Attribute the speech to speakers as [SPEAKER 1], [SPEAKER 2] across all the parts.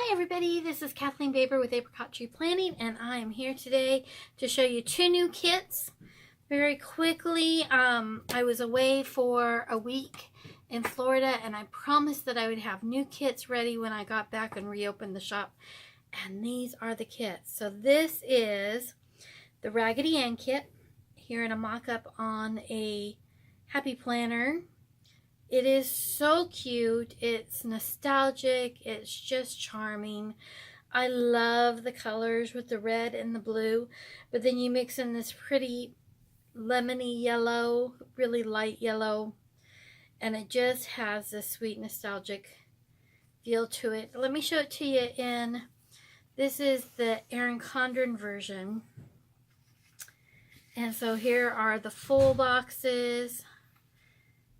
[SPEAKER 1] Hi everybody, this is Kathleen Baber with Apricot Tree Planting, and I am here today to show you two new kits. Very quickly, I was away for a week in Florida, and I promised that I would have new kits ready when I got back and reopened the shop. And these are the kits. So this is the Raggedy Ann kit, here in a mock-up on a Happy Planner. It is so cute. It's nostalgic. It's just charming. I love the colors with the red and the blue, but then you mix in this pretty lemony yellow, really light yellow, and it just has this sweet nostalgic feel to it. Let me show it to you in, this is the Erin Condren version. And so here are the full boxes,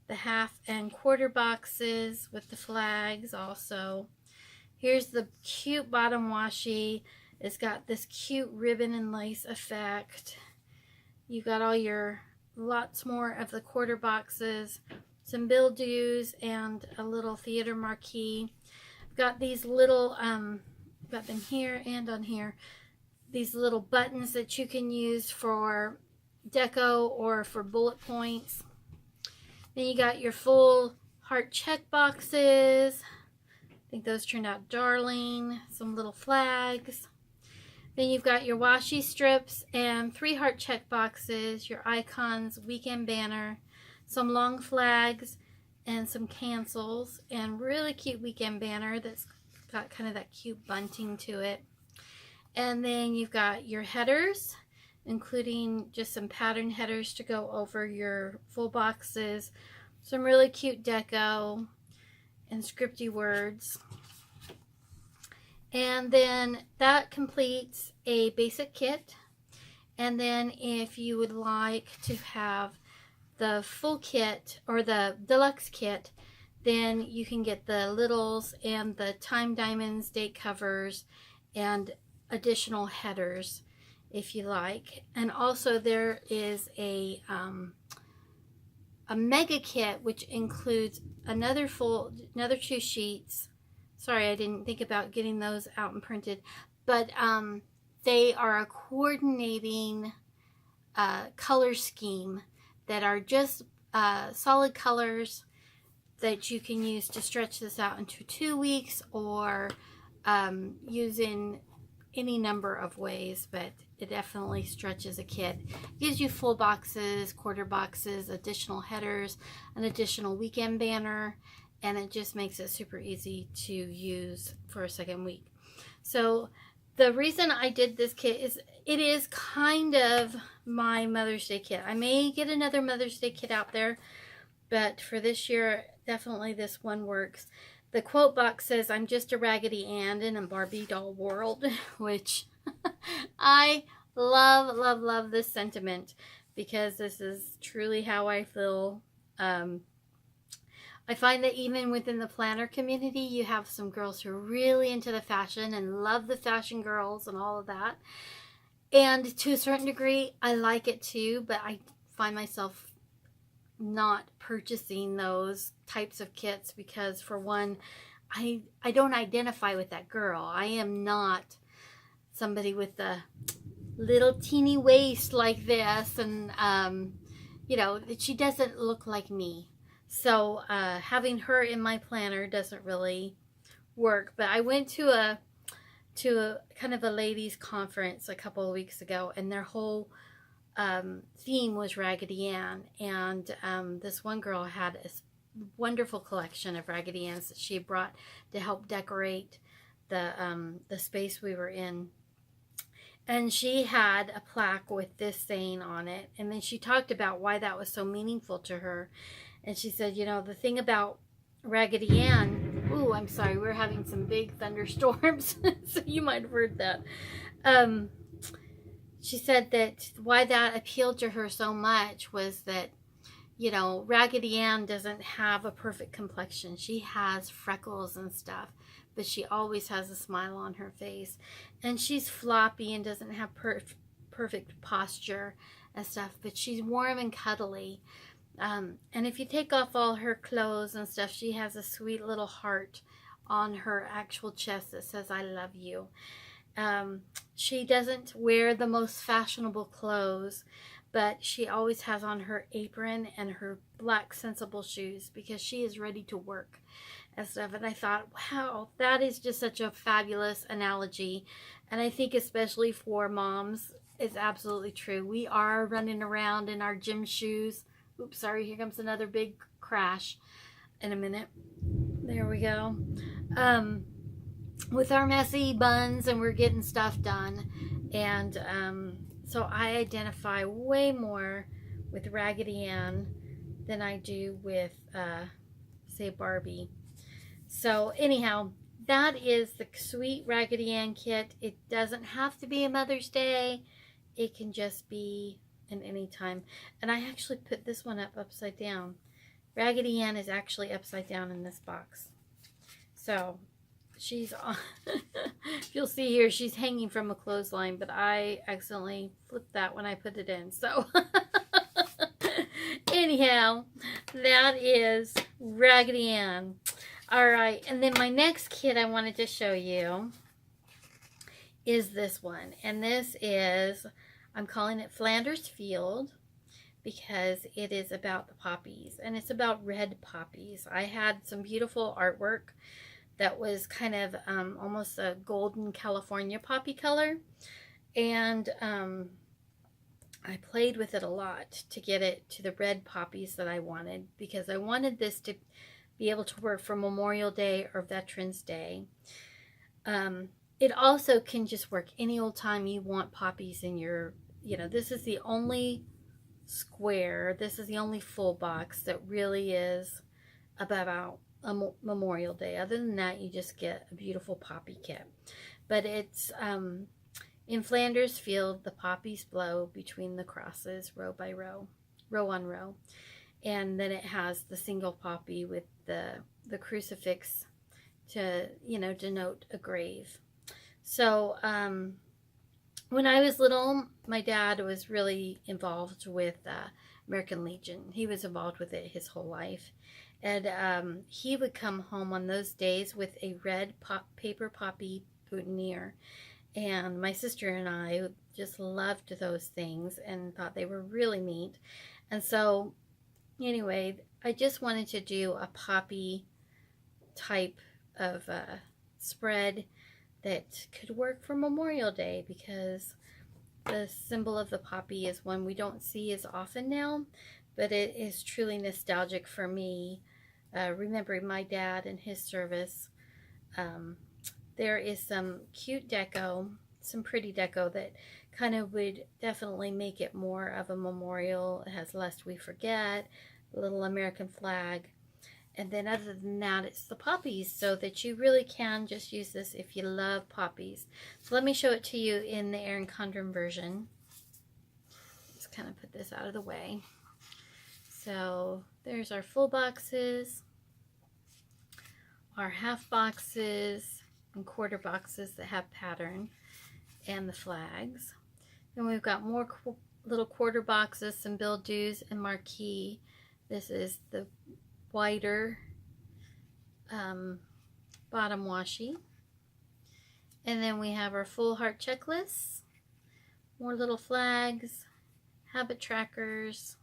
[SPEAKER 1] the half and quarter boxes with the flags also. Here's the cute bottom washi. It's got this cute ribbon and lace effect. You got all your lots more of the quarter boxes, some bill dues, and a little theater marquee. I've got these little, got them here and on here, these little buttons that you can use for deco or for bullet points. Then you got your full heart check boxes. I think those turned out darling. Some little flags. Then you've got your washi strips and 3 heart check boxes, your icons, weekend banner, some long flags, and some cancels, and really cute weekend banner that's got kind of that cute bunting to it. And then you've got your headers, including just some pattern headers to go over your full boxes, some really cute deco and scripty words. And then that completes a basic kit. And then if you would like to have the full kit or the deluxe kit, then you can get the littles and the time diamonds, date covers, and additional headers if you like. And also there is a mega kit, which includes another 2 sheets. Sorry, I didn't think about getting those out and printed, but they are a coordinating color scheme that are just solid colors that you can use to stretch this out into 2 weeks, or use in any number of ways, but it definitely stretches a kit. It gives you full boxes, quarter boxes, additional headers, an additional weekend banner, and it just makes it super easy to use for a second week. So the reason I did this kit is it is kind of my Mother's Day kit. I may get another Mother's Day kit out there, but for this year, definitely this one works. The quote box says, "I'm just a Raggedy Ann in a Barbie doll world," which I love, love, love this sentiment, because this is truly how I feel. I find that even within the planner community, you have some girls who are really into the fashion and love the fashion girls and all of that. And to a certain degree, I like it too, but I find myself not purchasing those types of kits because, for one, I don't identify with that girl. I am not somebody with a little teeny waist like this, and you know, she doesn't look like me. So having her in my planner doesn't really work. But I went to a kind of a ladies conference a couple of weeks ago, and their whole theme was Raggedy Ann, and this one girl had a wonderful collection of Raggedy Anns that she had brought to help decorate the space we were in. And she had a plaque with this saying on it, and then she talked about why that was so meaningful to her. And she said, you know, the thing about Raggedy Ann, ooh, I'm sorry, we're having some big thunderstorms, so you might have heard that. She said that why that appealed to her so much was that, you know, Raggedy Ann doesn't have a perfect complexion. She has freckles and stuff, but she always has a smile on her face. And she's floppy and doesn't have perfect posture and stuff, but she's warm and cuddly. And if you take off all her clothes and stuff, she has a sweet little heart on her actual chest that says I love you. She doesn't wear the most fashionable clothes, but she always has on her apron and her black sensible shoes because she is ready to work and stuff. And I thought, wow, that is just such a fabulous analogy. And I think especially for moms, it's absolutely true. We are running around in our gym shoes. Oops, sorry, here comes another big crash in a minute. There we go. With our messy buns, and we're getting stuff done. And so I identify way more with Raggedy Ann than I do with, say, Barbie. So anyhow, that is the sweet Raggedy Ann kit. It doesn't have to be a Mother's Day. It can just be in any time. And I actually put this one up upside down. Raggedy Ann is actually upside down in this box. So she's on, you'll see here, she's hanging from a clothesline, but I accidentally flipped that when I put it in. So anyhow, that is Raggedy Ann. All right, and then my next kit I wanted to show you is this one. And this is, I'm calling it Flanders Field because it is about the poppies, and it's about red poppies. I had some beautiful artwork that was kind of almost a golden California poppy color, and I played with it a lot to get it to the red poppies that I wanted, because I wanted this to be able to work for Memorial Day or Veterans Day. It also can just work any old time you want poppies in your, this is the only square, this is the only full box that really is about a Memorial Day. Other than that, you just get a beautiful poppy kit. But it's in Flanders Field, the poppies blow between the crosses, row by row, row on row. And then it has the single poppy with the crucifix to, denote a grave. So when I was little, my dad was really involved with American Legion. He was involved with it his whole life. And he would come home on those days with a red paper poppy boutonniere. And my sister and I just loved those things and thought they were really neat. And so anyway, I just wanted to do a poppy type of spread that could work for Memorial Day, because the symbol of the poppy is one we don't see as often now, but it is truly nostalgic for me, remembering my dad and his service. There is some cute deco, some pretty deco that kind of would definitely make it more of a memorial. It has Lest We Forget, a little American flag. And then other than that, it's the poppies, so that you really can just use this if you love poppies. So let me show it to you in the Erin Condren version. Just kind of put this out of the way. So there's our full boxes, our half boxes, and quarter boxes that have pattern, and the flags. Then we've got more little quarter boxes, some bill dues and marquee. This is the wider bottom washi. And then we have our full heart checklists, more little flags, habit trackers,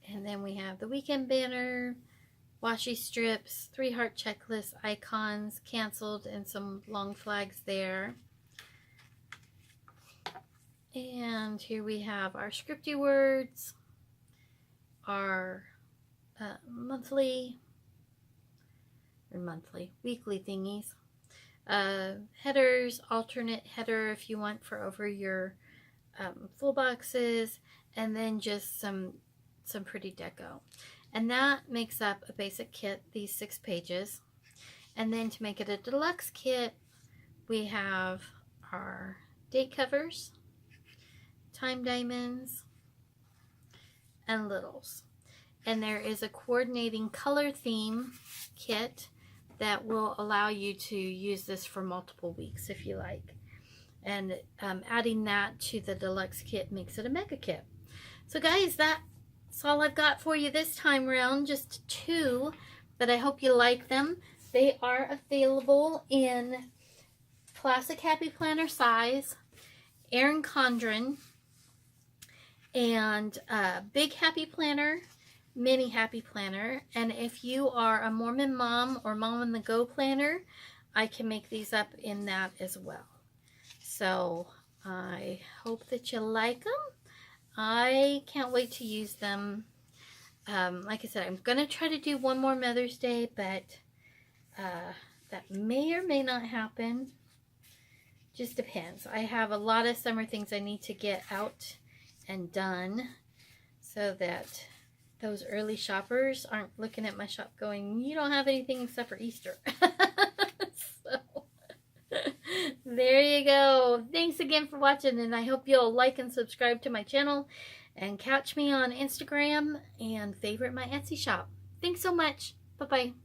[SPEAKER 1] and then we have the weekend banner, washi strips, 3 heart checklists, icons, canceled, and some long flags there. And here we have our scripty words, our weekly thingies, headers, alternate header if you want for over your full boxes, and then just some pretty deco. And that makes up a basic kit, these 6 pages. And then to make it a deluxe kit, we have our date covers, time diamonds, and littles. And there is a coordinating color theme kit that will allow you to use this for multiple weeks if you like. And adding that to the deluxe kit makes it a mega kit. So guys, that's that's all I've got for you this time around. Just 2, but I hope you like them. They are available in classic Happy Planner size, Erin Condren, and big Happy Planner, mini Happy Planner. And if you are a Mormon mom or Mom on the Go planner, I can make these up in that as well. So I hope that you like them. I can't wait to use them. Like I said, I'm going to try to do one more Mother's Day, but that may or may not happen. Just depends. I have a lot of summer things I need to get out and done so that those early shoppers aren't looking at my shop going, you don't have anything except for Easter. So, there you go. Thanks again for watching, and I hope you'll like and subscribe to my channel and catch me on Instagram and favorite my Etsy shop. Thanks so much. Bye-bye.